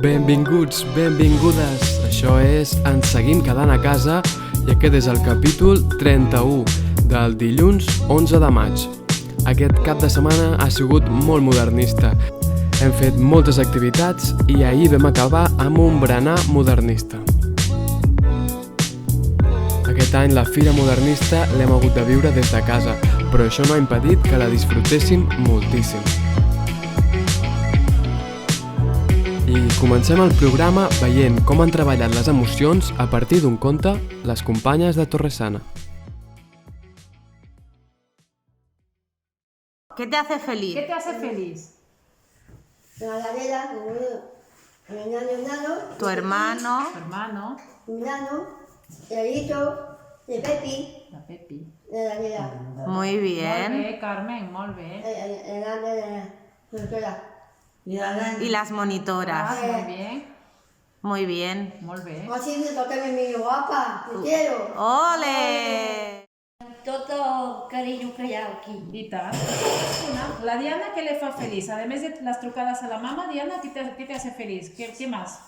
Benvinguts, benvingudes. Això és Ens seguim quedant a casa i aquest és el capítol 31 del dilluns 11 de maig. Aquest cap de setmana ha sigut molt modernista. Hem fet moltes activitats i ahir vam acabar amb un berenar modernista. Aquest any la Fira Modernista l'hem hagut de viure des de casa, però això no ha impedit que la disfrutéssim moltíssim. I comencem el programa veient com han treballat les emocions a partir d'un conte les companyes de Torresana. ¿Qué te hace feliz? ¿Qué te hace feliz? La galera, el nano, Tu hermano. Tu hermano, mi nano, el hito, el Pepi, la Pepi. la galera, Muy Molt bien. bé, Carmen, molt bé. el grande de la doctora. Y las monitoras. Molt bé, Muy bien. molt bé. Así me toca mi guapa, te quiero. ¡Ole! Tot el carinyo que hi ha aquí. I tant. La Diana, ¿qué le fa feliz? Además de las trucadas a la mamá, Diana, ¿qué te hace feliz? ¿Qué más?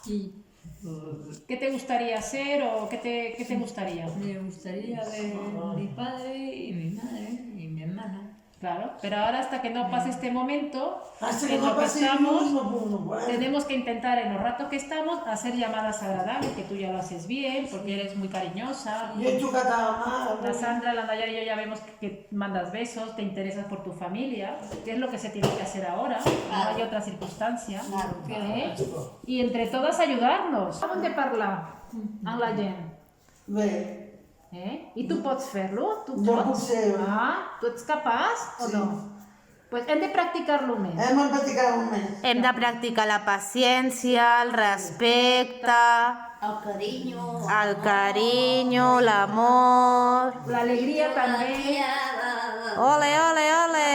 ¿Qué te gustaría hacer o qué te gustaría? Me gustaría ver mi padre y mi madre y mi hermana. Claro, pero ahora hasta que no pase este momento, en lo que estamos, tenemos que intentar en los ratos que estamos hacer llamadas agradables, que tú ya lo haces bien, porque eres muy cariñosa. La Sandra, la Nayara y yo ya vemos que mandas besos, te interesas por tu familia, que es lo que se tiene que hacer ahora, no hay otra circunstancia. ¿Eh? Y entre todas ayudarnos. Com de parlar amb la gent? Bé, I tu pots fer-lo? Tu Jo pots? puc ser. Tu ets capaç o no? Pues hem de practicar-lo més. hem de practicar un mes. Hem de practicar la paciència, el respecte, El carinyo. el carinyo, l'amor. L'alegria també. Ole, ole, ole!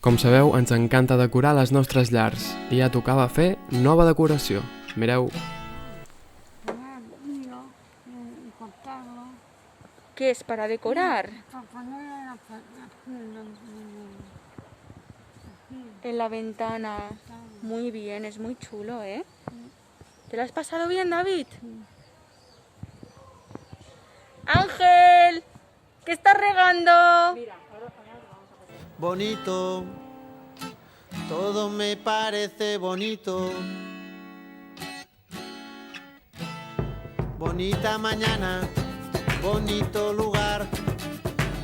Com sabeu, ens encanta decorar les nostres llars i ja tocava fer nova decoració. Mireu, ¿Qué es para decorar? En la ventana. Muy bien, es muy chulo, ¿eh? ¿Te lo has pasado bien, David? Ángel, ¿qué estás regando? Bonito, todo me parece bonito. Bonita mañana, bonito lugar,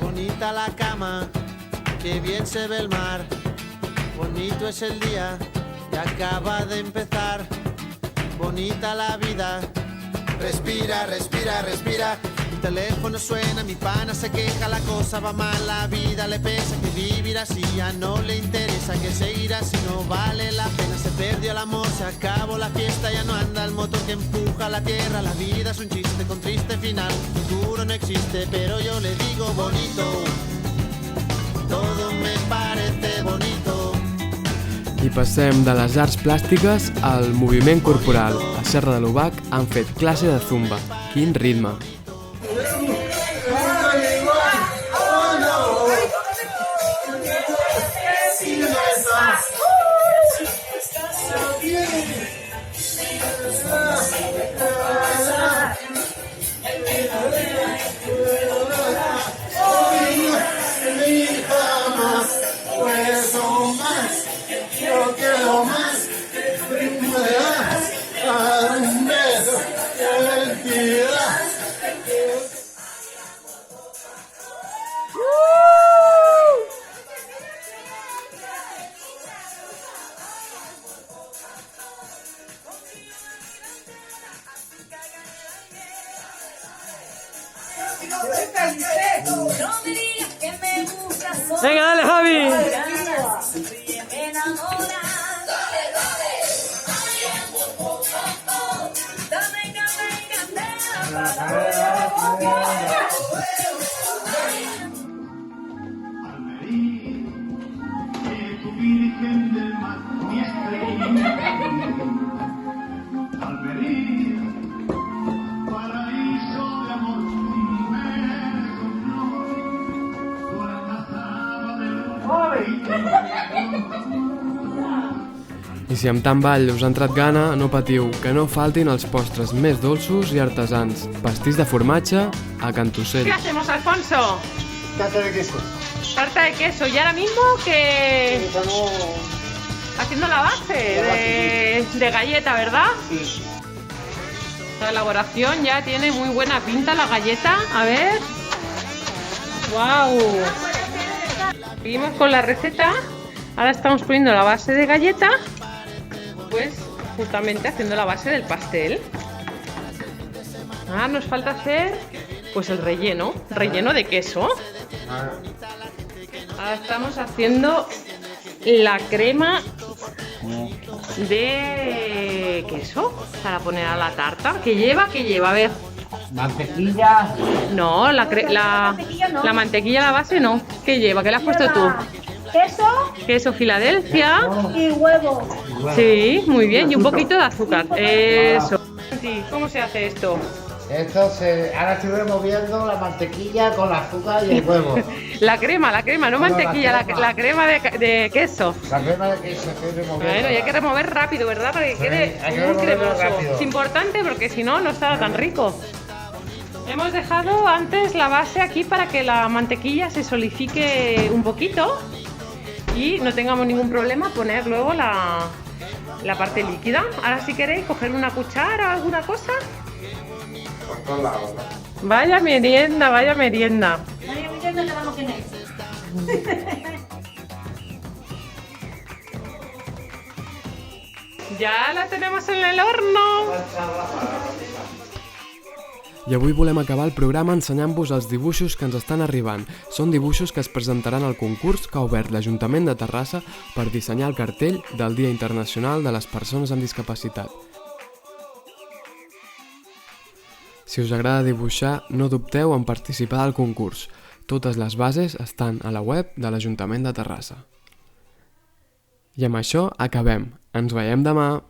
bonita la cama, que bien se ve el mar. Bonito es el día que acaba de empezar, bonita la vida. Respira, respira, respira. El teléfono suena, mi pana se queja, la cosa va mal, la vida le pesa, que vivir así ya no le interesa, que seguir así no vale la pena. Se perdió el amor, se acabó la fiesta, ya no anda el motor que empuja la tierra. La vida es un chiste con triste final, futuro no existe, pero yo le digo bonito, todo me parece bonito. i passem de les arts plàstiques al moviment corporal. A Serra de l'Obac han fet classe de zumba. Quin ritme! Venga, dale, Javi. I si amb tant ball us ha entrat gana, no patiu, que no faltin els postres més dolços i artesans. Pastís de formatge a Cantussell. ¿Qué hacemos, Alfonso? Tarta de queso. Tarta de queso. Y ahora mismo que Estamos... haciendo la base de galleta, ¿verdad? Sí. La elaboración ya tiene muy buena pinta la galleta. A ver. ¡Wow! Seguimos con la receta. Ahora estamos poniendo la base de galleta. Pues justamente haciendo la base del pastel. Ahora nos falta hacer pues el relleno de queso. Ahora estamos haciendo la crema de queso para poner a la tarta. ¿Qué lleva? A ver. Mantequilla. No, la mantequilla, la base no. ¿Qué lleva? ¿Qué le has puesto tú? Queso Filadelfia. Y huevo. Sí, muy bien. Y un poquito de azúcar. Eso. ¿Cómo se hace esto? Ahora estoy removiendo la mantequilla con el azúcar y el huevo. La crema, no mantequilla, la crema de queso. La crema de queso estoy removiendo. Bueno, y hay que remover rápido, ¿verdad? Para que quede hay que muy removerlo cremoso. rápido. Es importante porque si no, no estará tan rico. Hemos dejado antes la base aquí para que la mantequilla se solidifique un poquito y no tengamos ningún problema poner luego la parte líquida. Ahora si queréis coger una cuchara o alguna cosa. Por todos lados, ¿no? Vaya merienda, vaya merienda. Ya la tenemos en el horno. I avui volem acabar el programa ensenyant-vos els dibuixos que ens estan arribant. Són dibuixos que es presentaran al concurs que ha obert l'Ajuntament de Terrassa per dissenyar el cartell del Dia Internacional de les Persones amb Discapacitat. Si us agrada dibuixar, no dubteu en participar al concurs. Totes les bases estan a la web de l'Ajuntament de Terrassa. I amb això acabem. Ens veiem demà!